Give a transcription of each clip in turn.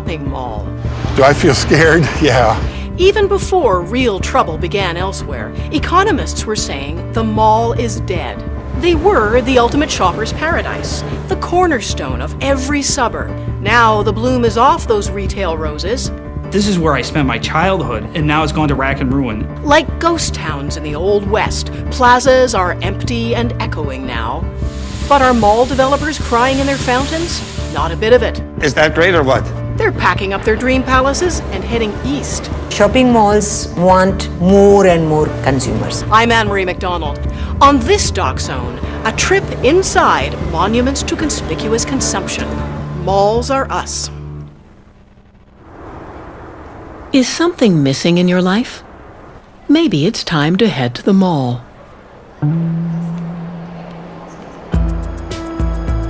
shopping mall. Do I feel scared? Yeah. Even before real trouble began elsewhere, economists were saying the mall is dead. They were the ultimate shopper's paradise, the cornerstone of every suburb. Now the bloom is off those retail roses. This is where I spent my childhood, and now it's gone to rack and ruin. Like ghost towns in the Old West, plazas are empty and echoing now. But are mall developers crying in their fountains? Not a bit of it. Is that great or what? They're packing up their dream palaces and heading east. Shopping malls want more and more consumers. I'm Anne-Marie McDonald. On this Doc Zone, a trip inside monuments to conspicuous consumption. Malls are us. Is something missing in your life? Maybe it's time to head to the mall.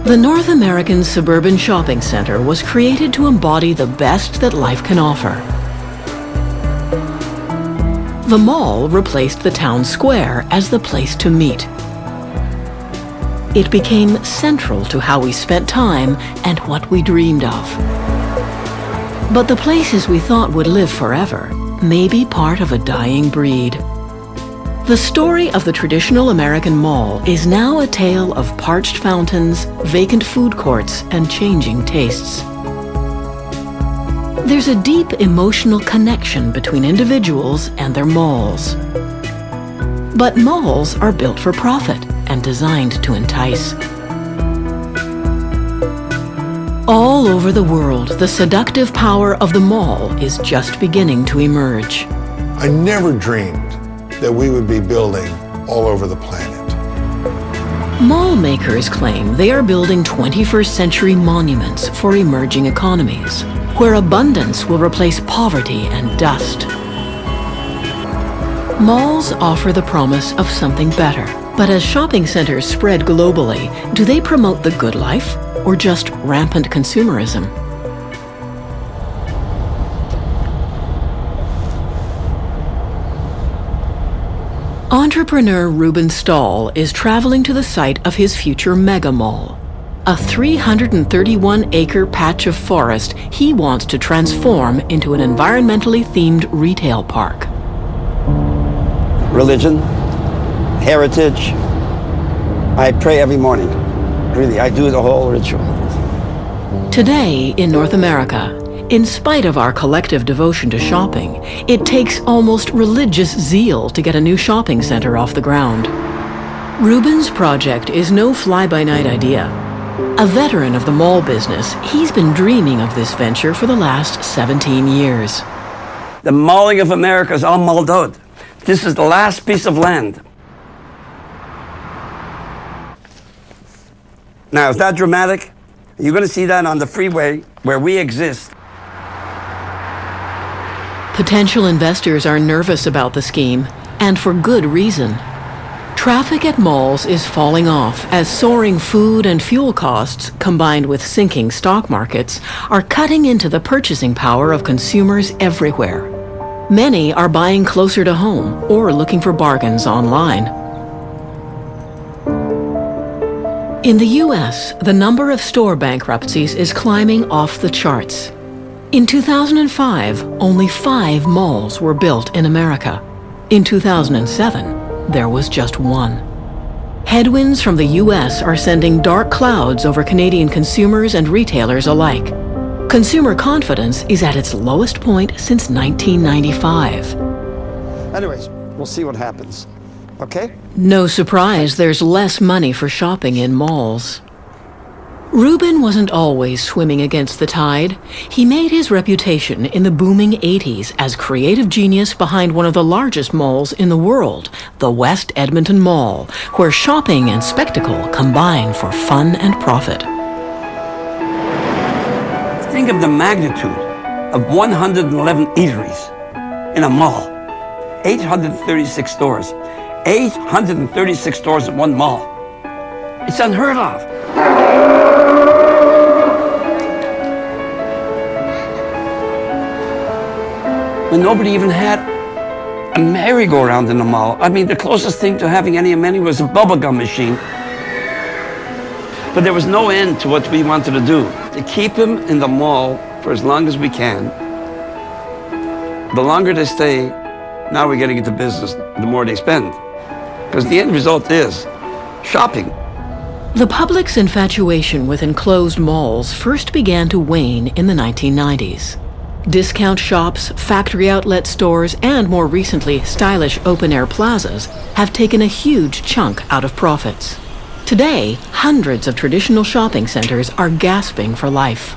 The North American Suburban Shopping Center was created to embody the best that life can offer. The mall replaced the town square as the place to meet. It became central to how we spent time and what we dreamed of. But the places we thought would live forever may be part of a dying breed. The story of the traditional American mall is now a tale of parched fountains, vacant food courts, and changing tastes. There's a deep emotional connection between individuals and their malls. But malls are built for profit and designed to entice. All over the world, the seductive power of the mall is just beginning to emerge. I never dreamed that we would be building all over the planet. Mall makers claim they are building 21st century monuments for emerging economies, where abundance will replace poverty and dust. Malls offer the promise of something better. But as shopping centers spread globally, do they promote the good life or just rampant consumerism? Entrepreneur Ruben Stahl is traveling to the site of his future mega mall, a 331-acre patch of forest he wants to transform into an environmentally themed retail park. Religion, heritage. I pray every morning. Really, I do the whole ritual. Today in North America, in spite of our collective devotion to shopping, it takes almost religious zeal to get a new shopping center off the ground. Ruben's project is no fly-by-night idea. A veteran of the mall business, he's been dreaming of this venture for the last 17 years. The malling of America is all mulled out. This is the last piece of land. Now, is that dramatic? You're going to see that on the freeway where we exist. Potential investors are nervous about the scheme, and for good reason. Traffic at malls is falling off as soaring food and fuel costs, combined with sinking stock markets, are cutting into the purchasing power of consumers everywhere. Many are buying closer to home or looking for bargains online. In the U.S., the number of store bankruptcies is climbing off the charts. In 2005, only 5 malls were built in America. In 2007, there was just 1. Headwinds from the U.S. are sending dark clouds over Canadian consumers and retailers alike. Consumer confidence is at its lowest point since 1995. Anyways, we'll see what happens. Okay? No surprise there's less money for shopping in malls. Ruben wasn't always swimming against the tide. He made his reputation in the booming 80s as creative genius behind one of the largest malls in the world, the West Edmonton Mall, where shopping and spectacle combine for fun and profit. Think of the magnitude of 111 eateries in a mall. 836 stores. 836 stores at one mall. It's unheard of. When nobody even had a merry-go-round in the mall. I mean, the closest thing to having any amenity was a bubblegum machine. But there was no end to what we wanted to do. To keep him in the mall for as long as we can. The longer they stay, now we're getting into business, the more they spend. Because the end result is shopping. The public's infatuation with enclosed malls first began to wane in the 1990s. Discount shops, factory outlet stores, and more recently, stylish open-air plazas have taken a huge chunk out of profits. Today, hundreds of traditional shopping centers are gasping for life.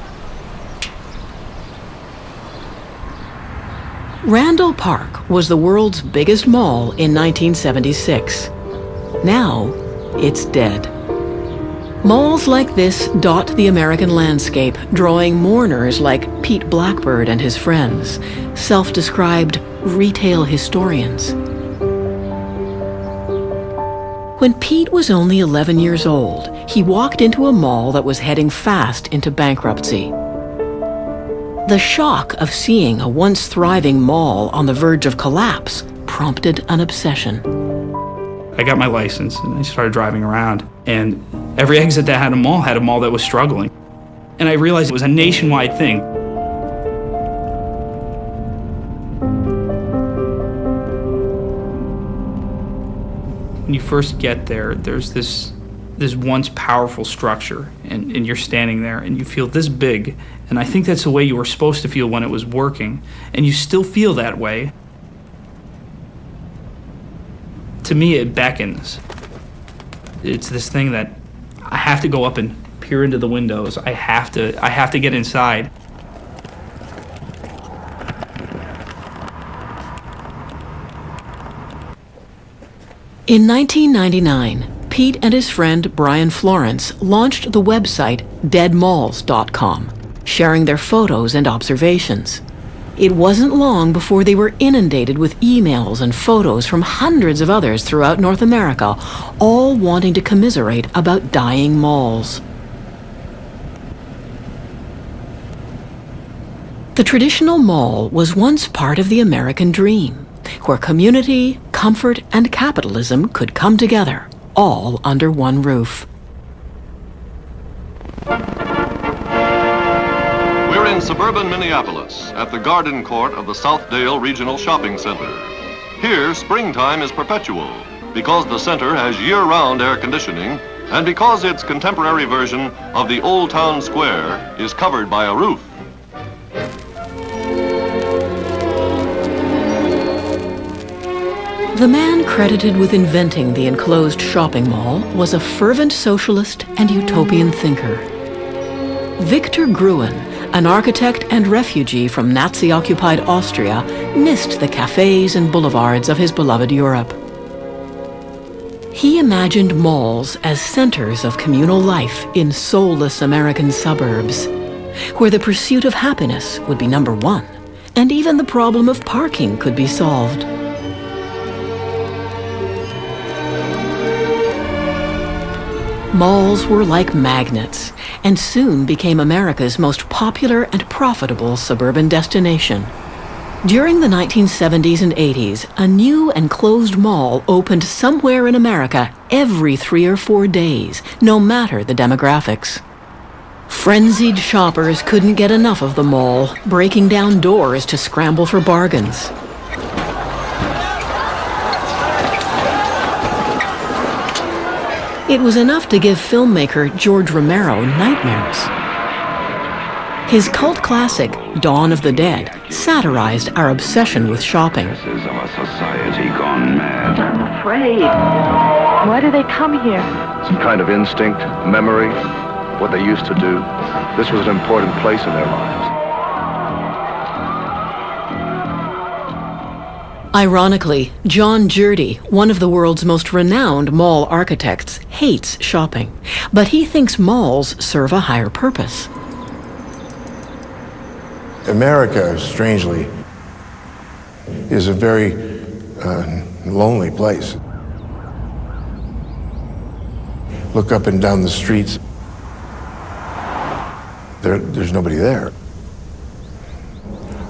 Randall Park was the world's biggest mall in 1976. Now, it's dead. Malls like this dot the American landscape, drawing mourners like Pete Blackbird and his friends, self-described retail historians. When Pete was only 11 years old, he walked into a mall that was heading fast into bankruptcy. The shock of seeing a once thriving mall on the verge of collapse prompted an obsession. I got my license and I started driving around, and every exit that had a mall that was struggling. And I realized it was a nationwide thing. When you first get there, there's this once powerful structure, and you're standing there and you feel this big. And I think that's the way you were supposed to feel when it was working, and you still feel that way. To me, it beckons. It's this thing that I have to go up and peer into the windows. I have to get inside. In 1999, Pete and his friend Brian Florence launched the website deadmalls.com, sharing their photos and observations. It wasn't long before they were inundated with emails and photos from hundreds of others throughout North America, all wanting to commiserate about dying malls. The traditional mall was once part of the American dream, where community, comfort, and capitalism could come together, all under one roof. We're in suburban Minneapolis at the Garden Court of the Southdale Regional Shopping Center. Here, springtime is perpetual because the center has year-round air conditioning and because its contemporary version of the Old Town Square is covered by a roof. The man credited with inventing the enclosed shopping mall was a fervent socialist and utopian thinker. Victor Gruen, an architect and refugee from Nazi-occupied Austria, missed the cafes and boulevards of his beloved Europe. He imagined malls as centers of communal life in soulless American suburbs, where the pursuit of happiness would be number one, and even the problem of parking could be solved. Malls were like magnets, and soon became America's most popular and profitable suburban destination. During the 1970s and 80s, a new enclosed mall opened somewhere in America every 3 or 4 days, no matter the demographics. Frenzied shoppers couldn't get enough of the mall, breaking down doors to scramble for bargains. It was enough to give filmmaker George Romero nightmares. His cult classic, Dawn of the Dead, satirized our obsession with shopping. This is of a society gone mad. I'm afraid. Why do they come here? Some kind of instinct, memory, what they used to do. This was an important place in their lives. Ironically, John Jurdy, one of the world's most renowned mall architects, hates shopping, but he thinks malls serve a higher purpose. America, strangely, is a very lonely place. Look up and down the streets. There's nobody there.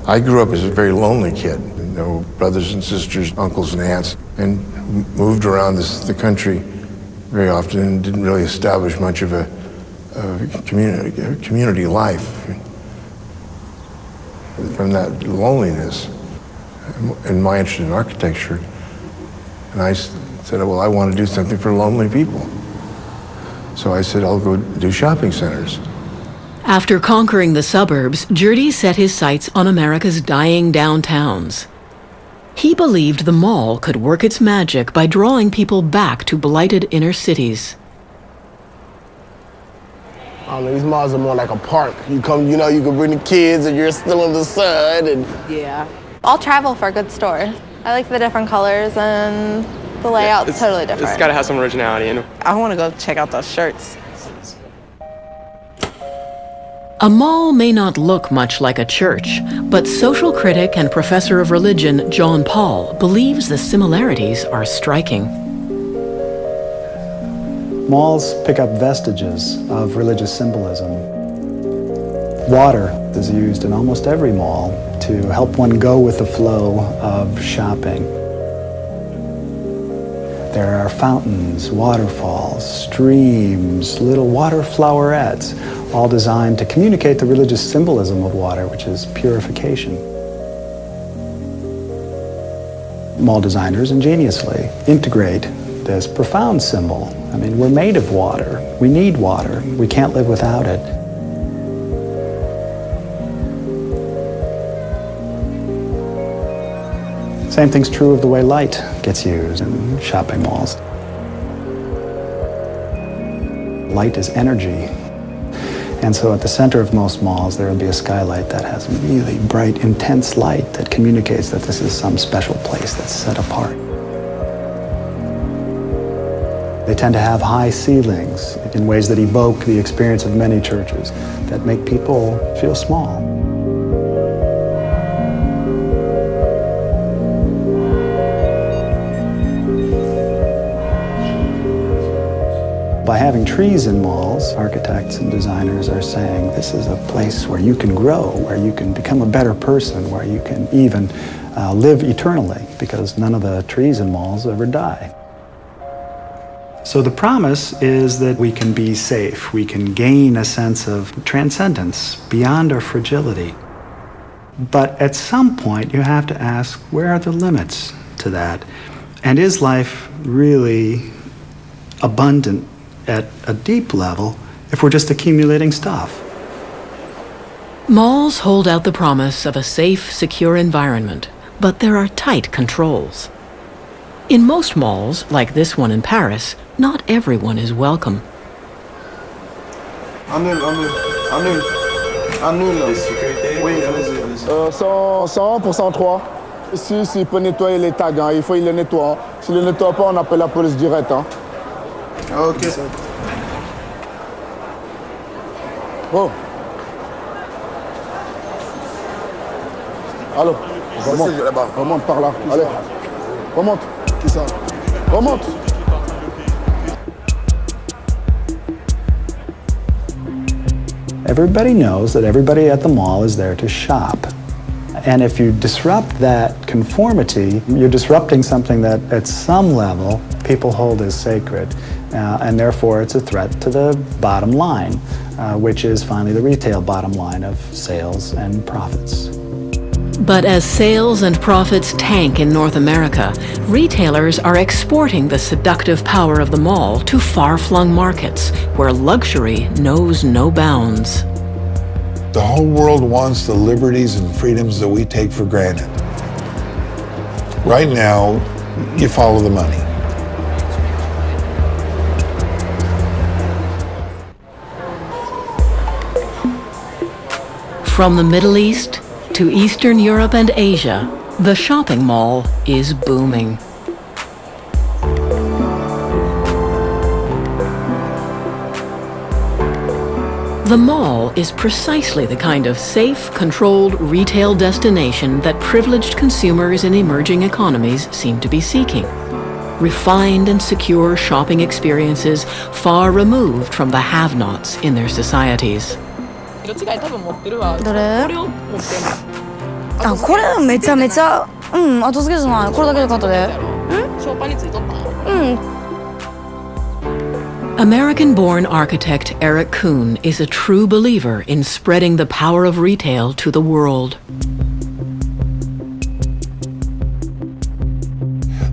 I grew up as a very lonely kid. No brothers and sisters, uncles and aunts, and moved around the country very often and didn't really establish much of a community life. from that loneliness and my interest in architecture. And I said, well, I want to do something for lonely people. So I said, I'll go do shopping centers. After conquering the suburbs, Jurdy set his sights on America's dying downtowns. He believed the mall could work its magic by drawing people back to blighted inner cities. These malls are more like a park. You come, you can bring the kids and you're still in the sun. And yeah. I'll travel for a good store. I like the different colors and the layout's totally different. It's got to have some originality. I want to go check out those shirts. A mall may not look much like a church, but social critic and professor of religion John Paul believes the similarities are striking. Malls pick up vestiges of religious symbolism. Water is used in almost every mall to help one go with the flow of shopping. There are fountains, waterfalls, streams, little water flowerets, all designed to communicate the religious symbolism of water, which is purification. Mall designers ingeniously integrate this profound symbol. I mean, we're made of water. We need water. We can't live without it. Same thing's true of the way light gets used in shopping malls. Light is energy. And so at the center of most malls, there will be a skylight that has really bright, intense light that communicates that this is some special place that's set apart. They tend to have high ceilings in ways that evoke the experience of many churches that make people feel small. By having trees in malls, architects and designers are saying this is a place where you can grow, where you can become a better person, where you can even live eternally, because none of the trees in malls ever die. So the promise is that we can be safe, we can gain a sense of transcendence beyond our fragility. But at some point you have to ask, where are the limits to that? And is life really abundant at a deep level if we're just accumulating stuff? Malls hold out the promise of a safe, secure environment, but there are tight controls. In most malls, like this one in Paris, not everyone is welcome. Annule. Oui, allez-y. 100%, 3. Ici, s'il peut nettoyer les tags, il faut qu'il les nettoie. S'il ne les nettoie pas, on appelle la police directe. Ok. Oh. Allô. Remonte par là. Allez. Remonte. Qui ça? Remonte. Everybody knows that everybody at the mall is there to shop. And if you disrupt that conformity, you're disrupting something that at some level people hold as sacred. And therefore it's a threat to the bottom line, which is finally the retail bottom line of sales and profits. But as sales and profits tank in North America, retailers are exporting the seductive power of the mall to far-flung markets where luxury knows no bounds. The whole world wants the liberties and freedoms that we take for granted. Right now, you follow the money. From the Middle East to Eastern Europe and Asia, the shopping mall is booming. The mall is precisely the kind of safe, controlled retail destination that privileged consumers in emerging economies seem to be seeking. Refined and secure shopping experiences far removed from the have-nots in their societies. 色違い多分持ってるわ。どれ？これを持ってんの。あ、これめちゃめちゃ、後付けじゃない。これだけで買ったで。ショーパンについとった。American-born architect Eric Kuhn is a true believer in spreading the power of retail to the world.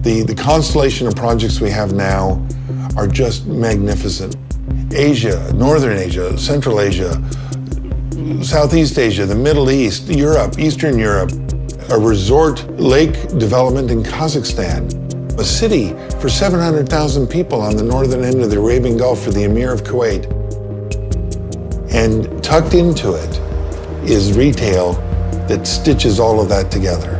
The constellation of projects we have now are just magnificent. Asia, Northern Asia, Central Asia, Southeast Asia, the Middle East, Europe, Eastern Europe, a resort lake development in Kazakhstan, a city for 700,000 people on the northern end of the Arabian Gulf for the Emir of Kuwait. And tucked into it is retail that stitches all of that together.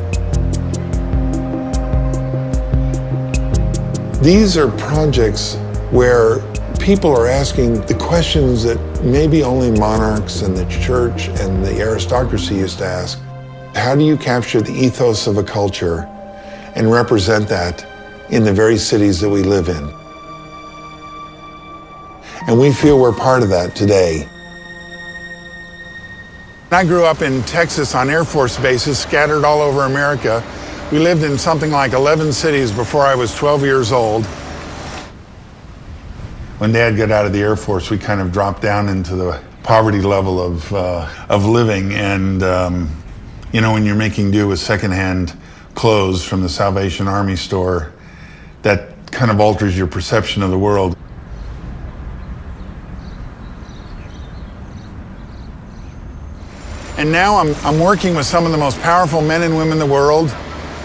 These are projects where people are asking the questions that maybe only monarchs and the church and the aristocracy used to ask. How do you capture the ethos of a culture and represent that in the very cities that we live in? And we feel we're part of that today. I grew up in Texas on Air Force bases scattered all over America. We lived in something like 11 cities before I was 12 years old. When Dad got out of the Air Force, we kind of dropped down into the poverty level of living. And, you know, when you're making do with secondhand clothes from the Salvation Army store, that kind of alters your perception of the world. And now I'm working with some of the most powerful men and women in the world.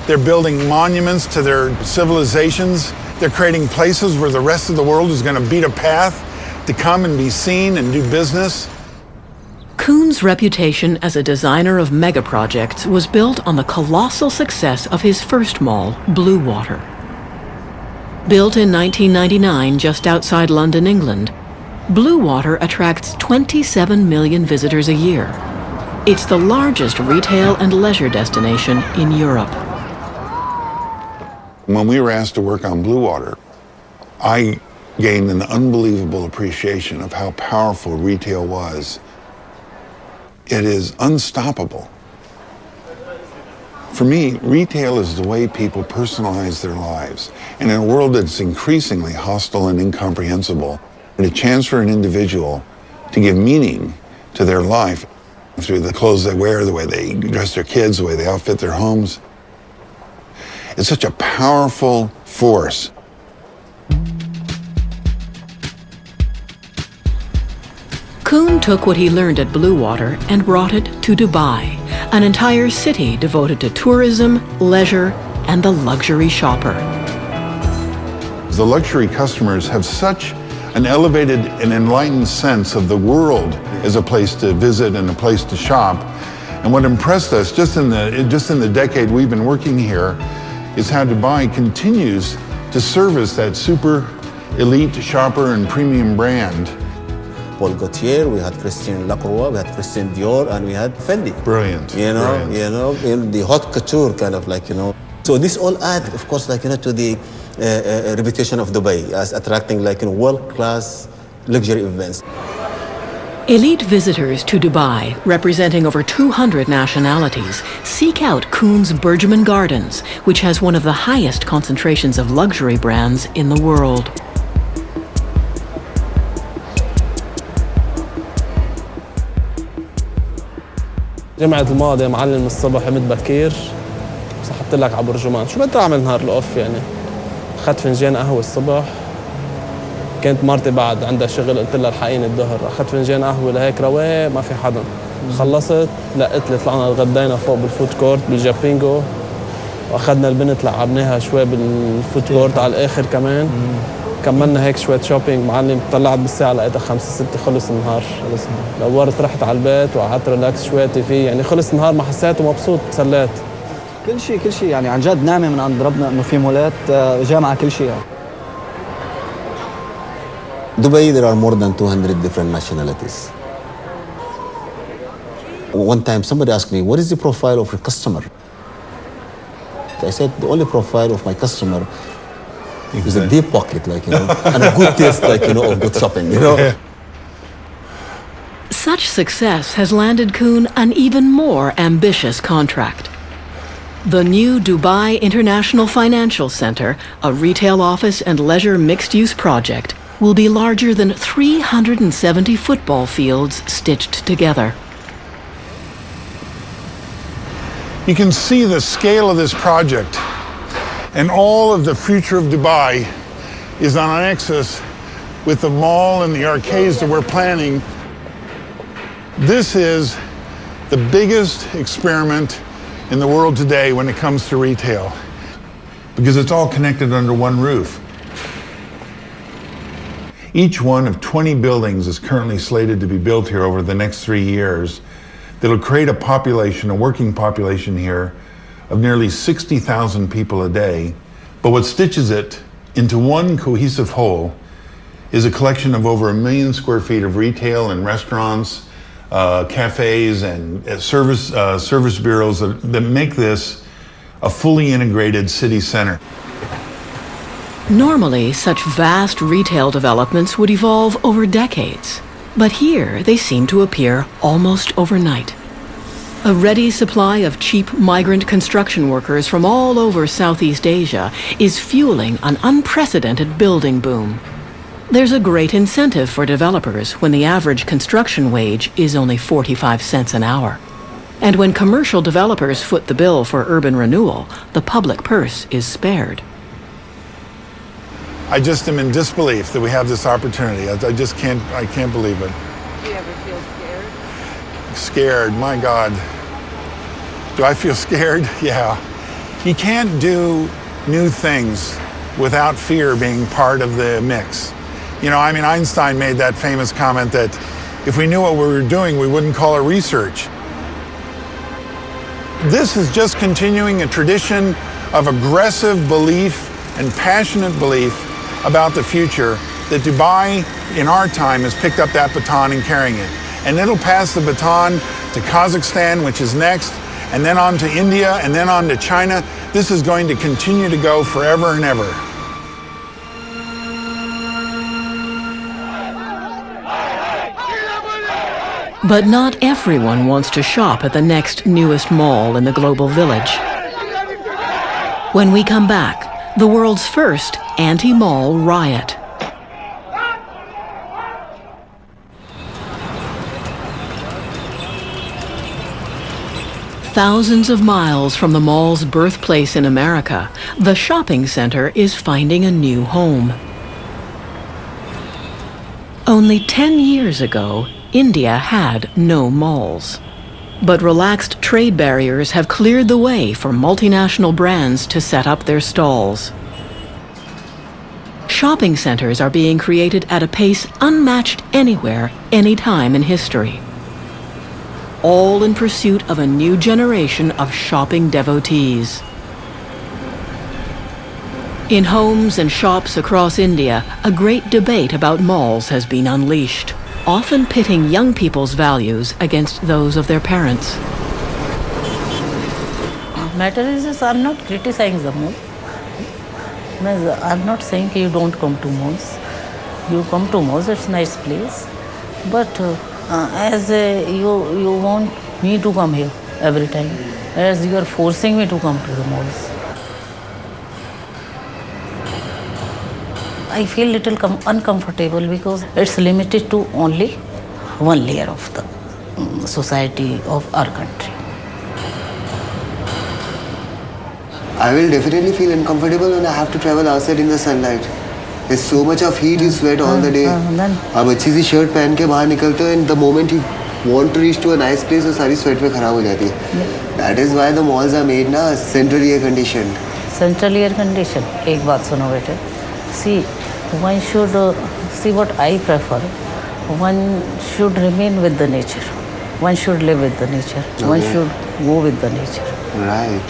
They're building monuments to their civilizations. They're creating places where the rest of the world is going to beat a path to come and be seen and do business. Kuhn's reputation as a designer of mega projects was built on the colossal success of his first mall, Blue Water. Built in 1999 just outside London, England, Blue Water attracts 27 million visitors a year. It's the largest retail and leisure destination in Europe. When we were asked to work on Blue Water, I gained an unbelievable appreciation of how powerful retail was. It is unstoppable. For me, retail is the way people personalize their lives. And in a world that's increasingly hostile and incomprehensible, a chance for an individual to give meaning to their life through the clothes they wear, the way they dress their kids, the way they outfit their homes. It's such a powerful force. Kuhn took what he learned at Blue Water and brought it to Dubai, an entire city devoted to tourism, leisure, and the luxury shopper. The luxury customers have such an elevated and enlightened sense of the world as a place to visit and a place to shop. And what impressed us just in the decade we've been working here is how Dubai continues to service that super elite shopper and premium brand. Paul Gaultier, we had Christian Lacroix, we had Christian Dior, and we had Fendi. Brilliant. You know, brilliant. In the haute couture kind of like, So this all add, of course, like, to the reputation of Dubai as attracting like world-class luxury events. Elite visitors to Dubai, representing over 200 nationalities, seek out Kuhn's Bergman Gardens, which has one of the highest concentrations of luxury brands in the world. جمعة الماضي معلم الصبح قمت بكير صحبت لك على برجمان شو بدي اعمل نهار الاوف يعني اخذت فنجان قهوه الصبح كانت مرتي بعد عندها شغل قلت لها الحقيني الظهر اخذت فنجان قهوه لهيك رواق ما في حدا خلصت لقيت لي طلعنا غدينا فوق بالفود كورت بالجابينجو واخذنا البنت لعبناها شوي بالفود كورت على الاخر كمان كملنا هيك شويه شوبينج معلم طلعت بالساعه لقيتها 5 6 خلص النهار دورت رحت على البيت وقعدت ريلاكس شوي تي في يعني خلص النهار ما حسيت ومبسوط تسليت كل شيء يعني عن جد نعمه من عند ربنا انه في مولات جامعه كل شيء يعني. Dubai, there are more than 200 different nationalities. One time somebody asked me, what is the profile of your customer? I said, the only profile of my customer is a deep pocket, like, and a good taste, like, of good shopping, Such success has landed Kuhn an even more ambitious contract. The new Dubai International Financial Center, a retail office and leisure mixed-use project, will be larger than 370 football fields stitched together. You can see the scale of this project. And all of the future of Dubai is on an axis with the mall and the arcades that we're planning. This is the biggest experiment in the world today when it comes to retail, because it's all connected under one roof. Each one of 20 buildings is currently slated to be built here over the next 3 years that'll create a population, a working population here of nearly 60,000 people a day. But what stitches it into one cohesive whole is a collection of over 1 million square feet of retail and restaurants, cafes and service bureaus that make this a fully integrated city center. Normally, such vast retail developments would evolve over decades, but here they seem to appear almost overnight. A ready supply of cheap migrant construction workers from all over Southeast Asia is fueling an unprecedented building boom. There's a great incentive for developers when the average construction wage is only 45 cents an hour. And when commercial developers foot the bill for urban renewal, the public purse is spared. I just am in disbelief that we have this opportunity. I can't believe it. Do you ever feel scared? Scared, my God. Do I feel scared? Yeah. You can't do new things without fear being part of the mix. You know, I mean, Einstein made that famous comment that if we knew what we were doing, we wouldn't call it research. This is just continuing a tradition of aggressive belief and passionate belief about the future that Dubai, in our time, has picked up that baton and carrying it. And it'll pass the baton to Kazakhstan, which is next, and then on to India, and then on to China. This is going to continue to go forever and ever. But not everyone wants to shop at the next newest mall in the global village. When we come back, the world's first anti-mall riot. Thousands of miles from the mall's birthplace in America, the shopping center is finding a new home. Only 10 years ago, India had no malls. But relaxed trade barriers have cleared the way for multinational brands to set up their stalls. Shopping centers are being created at a pace unmatched anywhere, anytime in history. All in pursuit of a new generation of shopping devotees. In homes and shops across India, a great debate about malls has been unleashed, often pitting young people's values against those of their parents. Matter is, I'm not criticizing the mall. I'm not saying you don't come to malls. You come to malls, it's a nice place. But you want me to come here every time, as you are forcing me to come to the malls. I feel little uncomfortable because it's limited to only one layer of the society of our country. I will definitely feel uncomfortable when I have to travel outside in the sunlight. There's so much of heat, you sweat all the day. आप अच्छी सी shirt पहन के बाहर निकलते हो and the moment you want to reach to a nice place, वो सारी sweat में खराब हो जाती है. That is why the malls are made ना central air conditioned. Central air conditioned. एक बात सुनो बेटे. See, one should see what I prefer. One should remain with the nature. One should live with the nature. Okay. One should go with the nature. Right.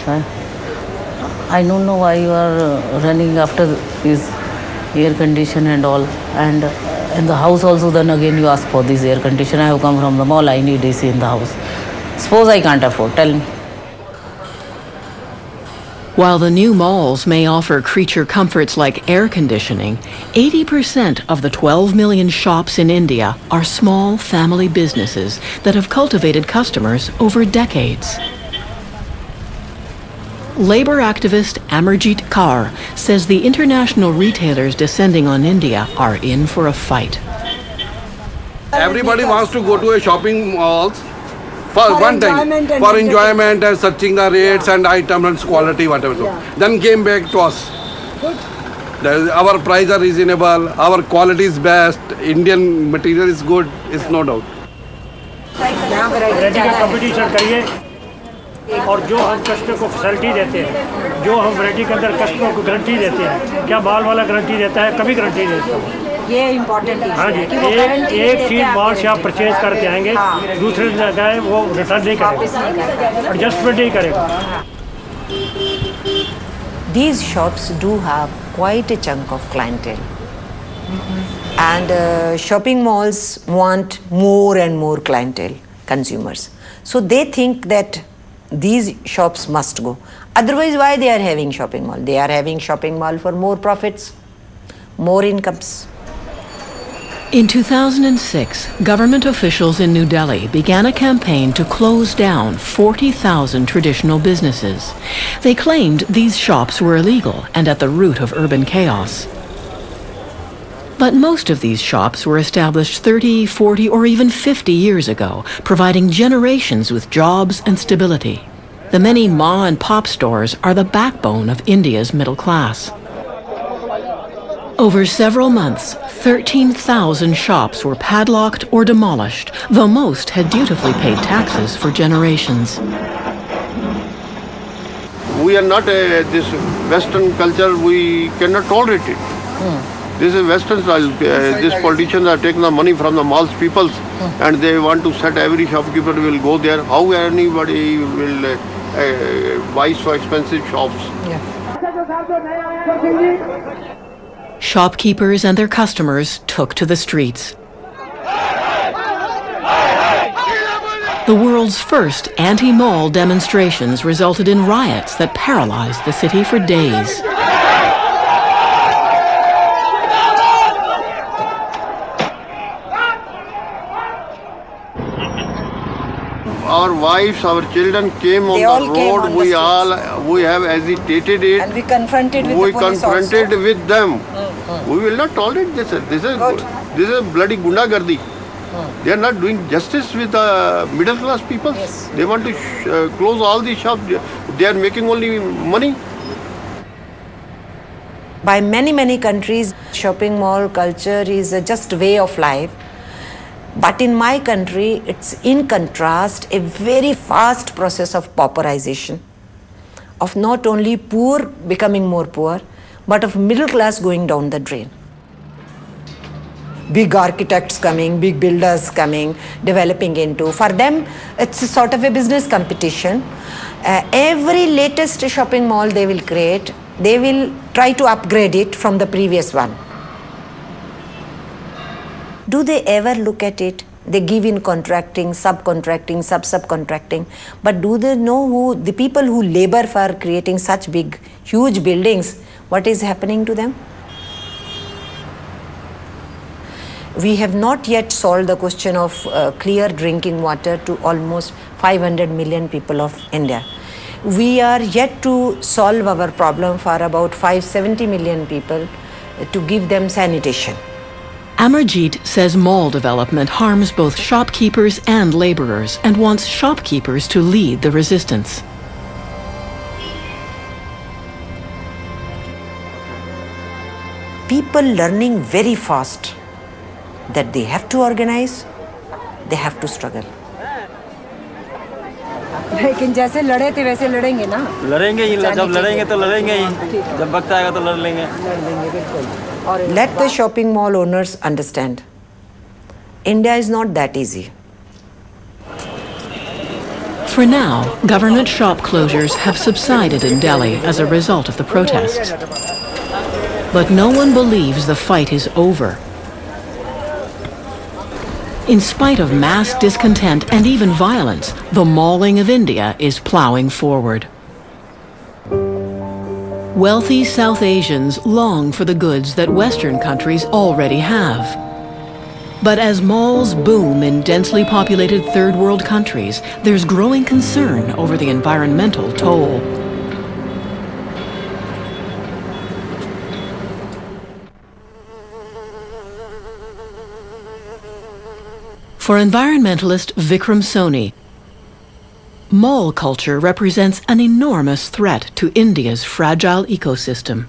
I don't know why you are running after this air condition and all, and in the house also then again you ask for this air condition. I have come from the mall, I need AC in the house. Suppose I can't afford, tell me. While the new malls may offer creature comforts like air conditioning, 80% of the 12 million shops in India are small family businesses that have cultivated customers over decades. Labor activist Amarjit Kaur says the international retailers descending on India are in for a fight. Everybody wants to go to a shopping mall For one time, for enjoyment and searching the rates and items quality, whatever. Then came back to us. Our price are reasonable, our quality is best, Indian material is good, it's no doubt. Variety का competition करिए और जो हम customer को facility देते हैं, जो हम वैरायटी के अंदर कस्टमर को गारंटी देते हैं, क्या माल वाला गारंटी देता है, कभी गारंटी नहीं देता। ये इम्पोर्टेंट है। हाँ जी, एक चीज़ माल से आप परचेज करके आएंगे, दूसरे जगह वो रिटर्न नहीं करेगा, एडजस्टमेंट नहीं करेगा। These shops do have quite a chunk of clientele. And shopping malls want more and more clientele, consumers. So they think that these shops must go. Otherwise, why they are having shopping mall? They are having shopping mall for more profits, more incomes. In 2006, government officials in New Delhi began a campaign to close down 40,000 traditional businesses. They claimed these shops were illegal and at the root of urban chaos. But most of these shops were established 30, 40, or even 50 years ago, providing generations with jobs and stability. The many ma and pop stores are the backbone of India's middle class. Over several months, 13,000 shops were padlocked or demolished, though most had dutifully paid taxes for generations. We are not this Western culture, we cannot tolerate it. This is Western style. These politicians are taking the money from the malls people and they want to set every shopkeeper will go there. How anybody will buy so expensive shops? Shopkeepers and their customers took to the streets. The world's first anti-mall demonstrations resulted in riots that paralyzed the city for days. Our wives, our children came on the road. We have agitated it. And we confronted with the police confronted also. with them. We will not tolerate this. This is bloody gundagardi. They are not doing justice with the middle class people. Yes. They want to close all the shops. They are making only money. By many countries, shopping mall culture is just a way of life. But in my country, it's in contrast a very fast process of pauperization, of not only poor becoming more poor, but of middle class going down the drain. Big architects coming, big builders coming, developing into. For them, it's a sort of a business competition. Every latest shopping mall they will create, they will try to upgrade it from the previous one. Do they ever look at it? They give in contracting, subcontracting, subcontracting. But do they know who the people who labor for creating such big, huge buildings, what is happening to them? We have not yet solved the question of clear drinking water to almost 500 million people of India. We are yet to solve our problem for about 570 million people to give them sanitation. Amarjeet says mall development harms both shopkeepers and laborers and wants shopkeepers to lead the resistance. People learning very fast that they have to organize, they have to struggle. लेकिन जैसे लड़े थे वैसे लड़ेंगे ना। लड़ेंगे ही, जब लड़ेंगे तो लड़ेंगे ही, जब वक्त आएगा तो लड़ लेंगे। बिल्कुल। Let the shopping mall owners understand, India is not that easy. For now, government shop closures have subsided in Delhi as a result of the protests. But no one believes the fight is over. In spite of mass discontent and even violence, the malling of India is plowing forward. Wealthy South Asians long for the goods that Western countries already have. But as malls boom in densely populated third world countries, there's growing concern over the environmental toll. For environmentalist Vikram Soni, mall culture represents an enormous threat to India's fragile ecosystem.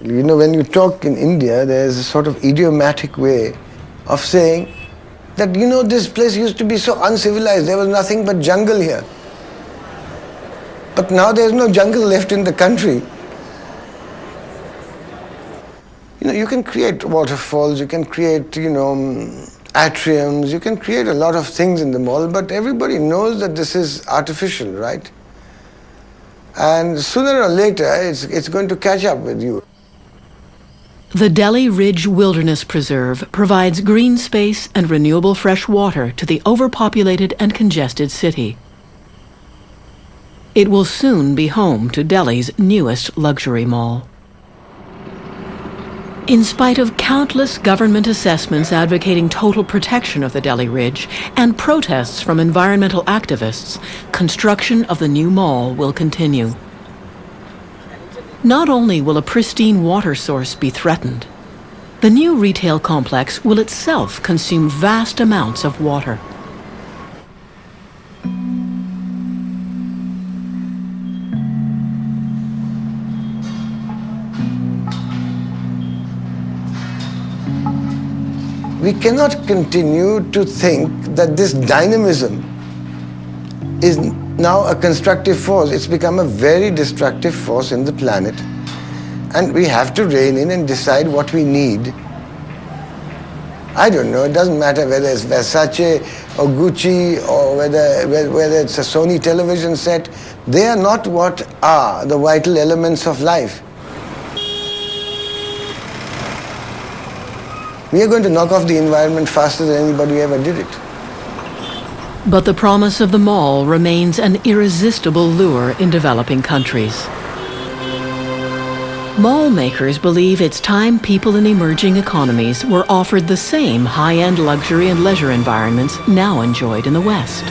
You know, when you talk in India, there's a sort of idiomatic way of saying that, you know, this place used to be so uncivilized, there was nothing but jungle here. But now there's no jungle left in the country. You know, you can create waterfalls, you can create, you know, atriums, you can create a lot of things in the mall, but everybody knows that this is artificial, right? And sooner or later, it's going to catch up with you. The Delhi Ridge Wilderness Preserve provides green space and renewable fresh water to the overpopulated and congested city. It will soon be home to Delhi's newest luxury mall. In spite of countless government assessments advocating total protection of the Delhi Ridge and protests from environmental activists, construction of the new mall will continue. Not only will a pristine water source be threatened, the new retail complex will itself consume vast amounts of water. We cannot continue to think that this dynamism is now a constructive force. It's become a very destructive force in the planet. And we have to rein in and decide what we need. I don't know, it doesn't matter whether it's Versace or Gucci or whether it's a Sony television set. They are not what are the vital elements of life. We are going to knock off the environment faster than anybody ever did it. But the promise of the mall remains an irresistible lure in developing countries. Mall makers believe it's time people in emerging economies were offered the same high-end luxury and leisure environments now enjoyed in the West.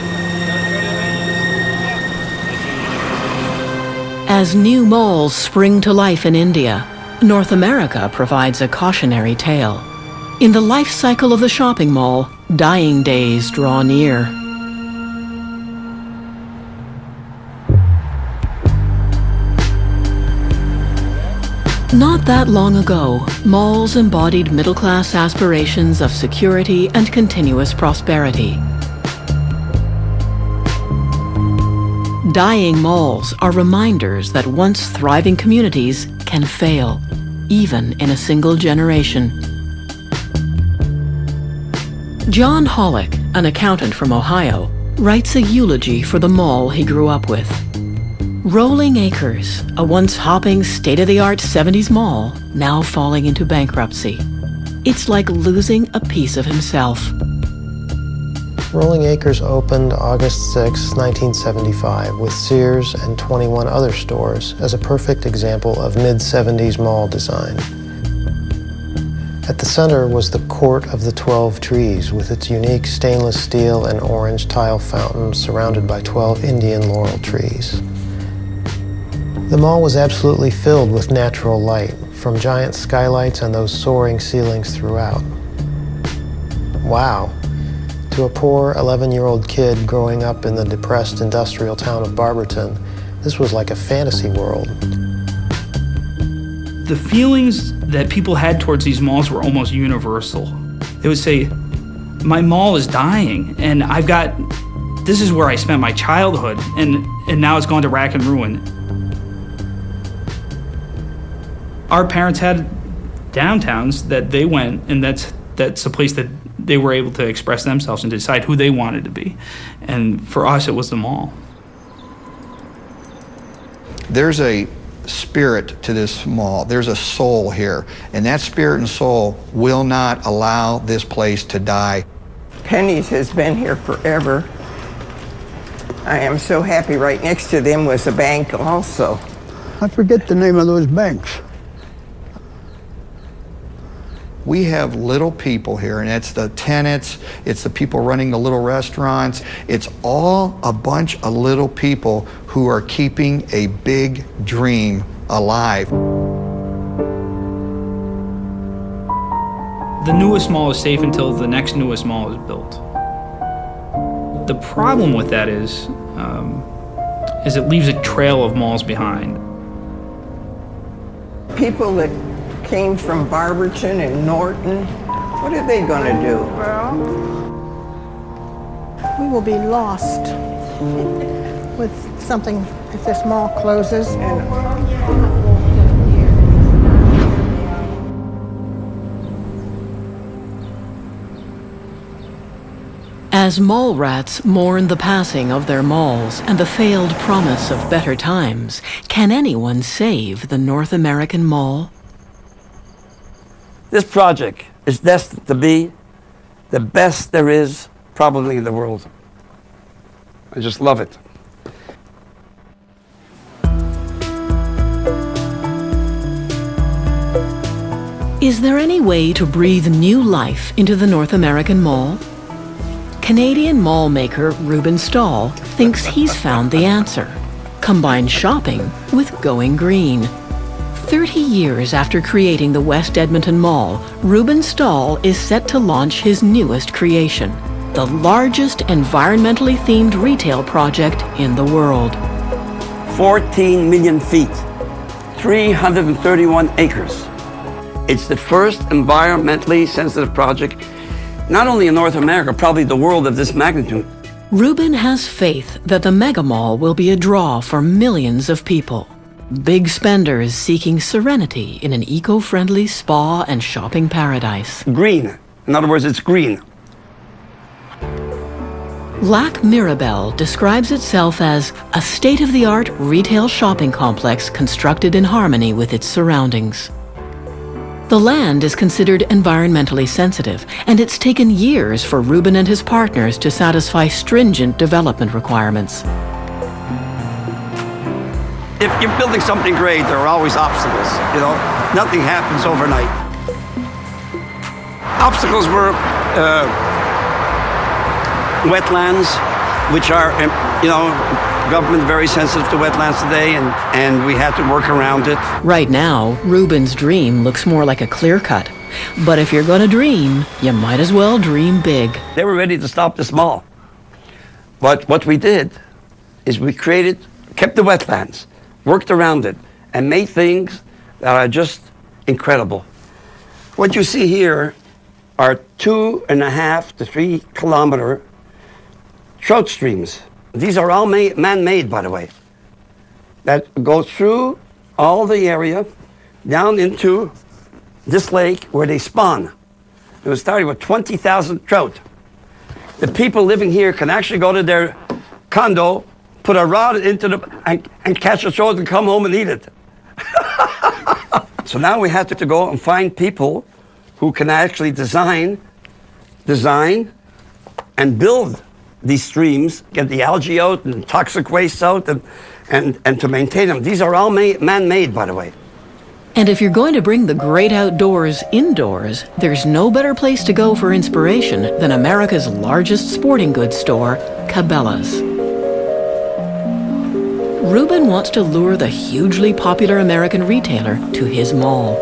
As new malls spring to life in India, North America provides a cautionary tale. In the life cycle of the shopping mall, dying days draw near. Not that long ago, malls embodied middle-class aspirations of security and continuous prosperity. Dying malls are reminders that once thriving communities can fail, even in a single generation. John Hollick, an accountant from Ohio, writes a eulogy for the mall he grew up with. Rolling Acres, a once hopping, state-of-the-art 70s mall, now falling into bankruptcy. It's like losing a piece of himself. Rolling Acres opened August 6, 1975, with Sears and 21 other stores as a perfect example of mid-70s mall design. At the center was the Court of the 12 Trees, with its unique stainless steel and orange tile fountain surrounded by 12 Indian laurel trees. The mall was absolutely filled with natural light, from giant skylights and those soaring ceilings throughout. Wow. To a poor 11-year-old kid growing up in the depressed industrial town of Barberton, this was like a fantasy world. The feelings that people had towards these malls were almost universal. They would say, my mall is dying, and this is where I spent my childhood, and now it's gone to rack and ruin. Our parents had downtowns that they went, and that's a place that they were able to express themselves and decide who they wanted to be. And for us, it was the mall. There's a spirit to this mall. There's a soul here, and that spirit and soul will not allow this place to die. Penny's has been here forever. I am so happy. Right next to them was a bank also. I forget the name of those banks. We have little people here, and it's the tenants, it's the people running the little restaurants. It's all a bunch of little people who are keeping a big dream alive. The newest mall is safe until the next newest mall is built. The problem with that is it leaves a trail of malls behind. People that came from Barberton and Norton, what are they going to do? Well, we will be lost with something if this mall closes. As mall rats mourn the passing of their malls and the failed promise of better times, can anyone save the North American mall? This project is destined to be the best there is probably in the world. I just love it. Is there any way to breathe new life into the North American mall? Canadian mall maker Ruben Stahl thinks he's found the answer. Combine shopping with going green. 30 years after creating the West Edmonton Mall, Ruben Stahl is set to launch his newest creation, the largest environmentally themed retail project in the world. 14 million feet, 331 acres. It's the first environmentally sensitive project, not only in North America, probably the world of this magnitude. Ruben has faith that the mega mall will be a draw for millions of people. Big spenders seeking serenity in an eco-friendly spa and shopping paradise. Green. In other words, it's green. Lac Mirabel describes itself as a state-of-the-art retail shopping complex constructed in harmony with its surroundings. The land is considered environmentally sensitive, and it's taken years for Ruben and his partners to satisfy stringent development requirements. If you're building something great, there are always obstacles. You know, nothing happens overnight. Obstacles were wetlands, which are, government very sensitive to wetlands today, and we had to work around it. Right now, Ruben's dream looks more like a clear cut. But if you're gonna dream, you might as well dream big. They were ready to stop this mall. But what we did is we kept the wetlands, worked around it, and made things that are just incredible. What you see here are 2.5 to 3 kilometer trout streams. These are all man-made, by the way, that go through all the area down into this lake where they spawn. It was started with 20,000 trout. The people living here can actually go to their condo, put a rod into and catch a trout and come home and eat it. So now we had to go and find people who can actually design and build these streams, get the algae out and toxic waste out and to maintain them. These are all man-made, by the way. And if you're going to bring the great outdoors indoors, there's no better place to go for inspiration than America's largest sporting goods store, Cabela's. Ruben wants to lure the hugely popular American retailer to his mall.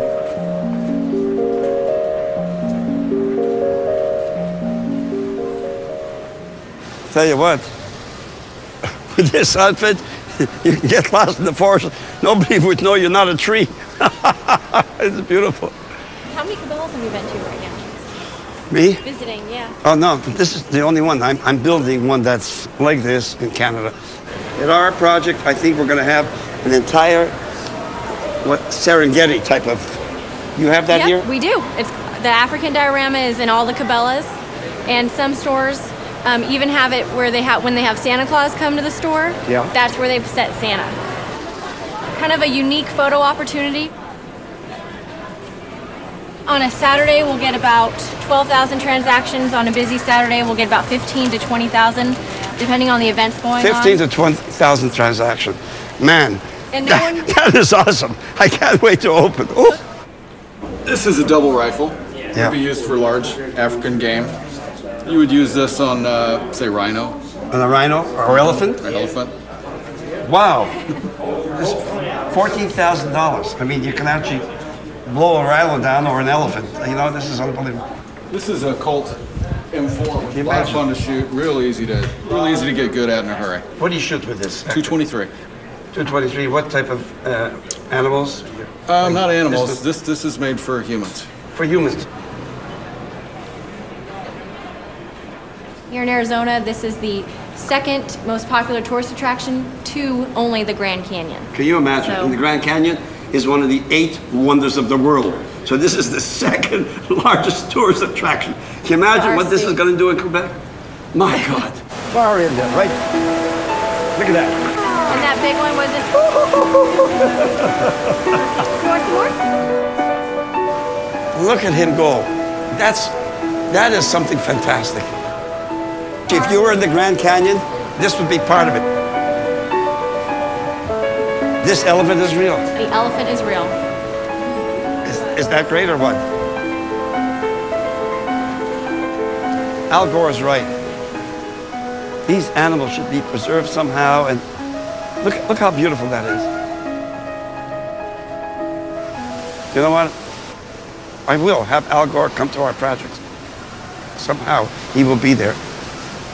Tell you what, with this outfit, you can get lost in the forest. Nobody would know you're not a tree. It's beautiful. How many Cabela's have you been to right now? Me? Visiting, yeah. Oh, no, this is the only one. I'm building one that's like this in Canada. In our project, I think we're going to have an entire, Serengeti type of, you have that here? We do. It's the African diorama is in all the Cabela's, and some stores even have it where when they have Santa Claus come to the store, that's where they've set Santa. Kind of a unique photo opportunity. On a Saturday, we'll get about 12,000 transactions. On a busy Saturday, we'll get about 15 to 20,000, depending on the events going on. 15 to 20,000 transactions. Man, and that is awesome. I can't wait to open. Oh. This is a double rifle. It would be used for large African game. You would use this on, say, rhino. On a rhino or elephant? An elephant. Wow. This $14,000. I mean, you can actually blow a rhino down or an elephant. You know, this is unbelievable. This is a Colt informed. A lot of fun to shoot. Real easy to get good at in a hurry. What do you shoot with this? 223. 223. What type of animals? Not animals. This is made for humans. For humans. Here in Arizona, this is the second most popular tourist attraction to only the Grand Canyon. Can you imagine? And the Grand Canyon is one of the 8 wonders of the world. So this is the second largest tourist attraction. Can you imagine what this is going to do in Quebec? My God. Far in there, right? Look at that. And that big one was in... Look at him go. That is something fantastic. If you were in the Grand Canyon, this would be part of it. This elephant is real. The elephant is real. Is that great or what? Al Gore is right. These animals should be preserved somehow, and look how beautiful that is. You know what? I will have Al Gore come to our projects. Somehow he will be there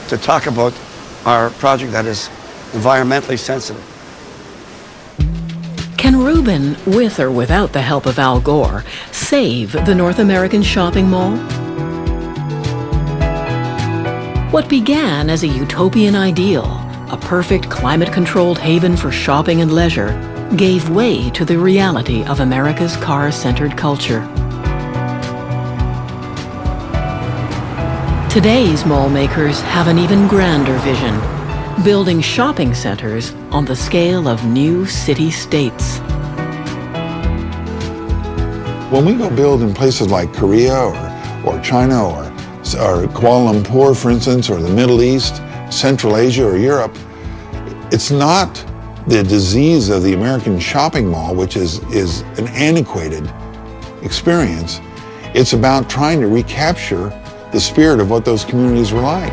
to talk about our project that is environmentally sensitive. Can Rubin, with or without the help of Al Gore, save the North American shopping mall? What began as a utopian ideal, a perfect climate-controlled haven for shopping and leisure, gave way to the reality of America's car-centered culture. Today's mall makers have an even grander vision, building shopping centers on the scale of new city-states. When we go build in places like Korea or China or Kuala Lumpur, for instance, or the Middle East, Central Asia or Europe, it's not the disease of the American shopping mall, which is an antiquated experience. It's about trying to recapture the spirit of what those communities were like.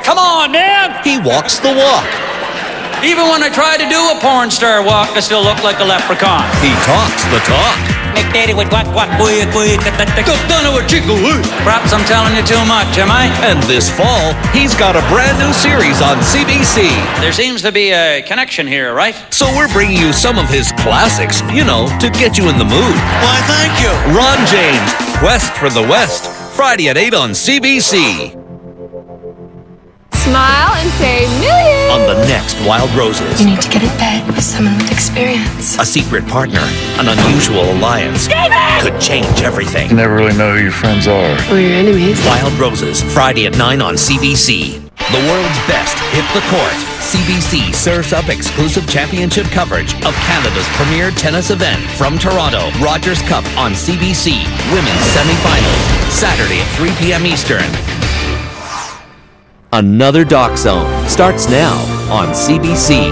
Come on, man! He walks the walk. Even when I try to do a porn star walk, I still look like a leprechaun. He talks the talk. Perhaps I'm telling you too much, am I? And this fall, he's got a brand new series on CBC. There seems to be a connection here, right? So we're bringing you some of his classics, you know, to get you in the mood. Why, thank you. Ron James, Quest for the West, Friday at 8 on CBC. Smile and say millions! On the next Wild Roses. You need to get in bed with someone with experience. A secret partner, an unusual alliance, could change everything. You never really know who your friends are. Or your enemies. Wild Roses, Friday at 9 on CBC. The world's best hit the court. CBC serves up exclusive championship coverage of Canada's premier tennis event from Toronto. Rogers Cup on CBC. Women's semifinals. Saturday at 3 p.m. Eastern. Another Doc Zone starts now on CBC.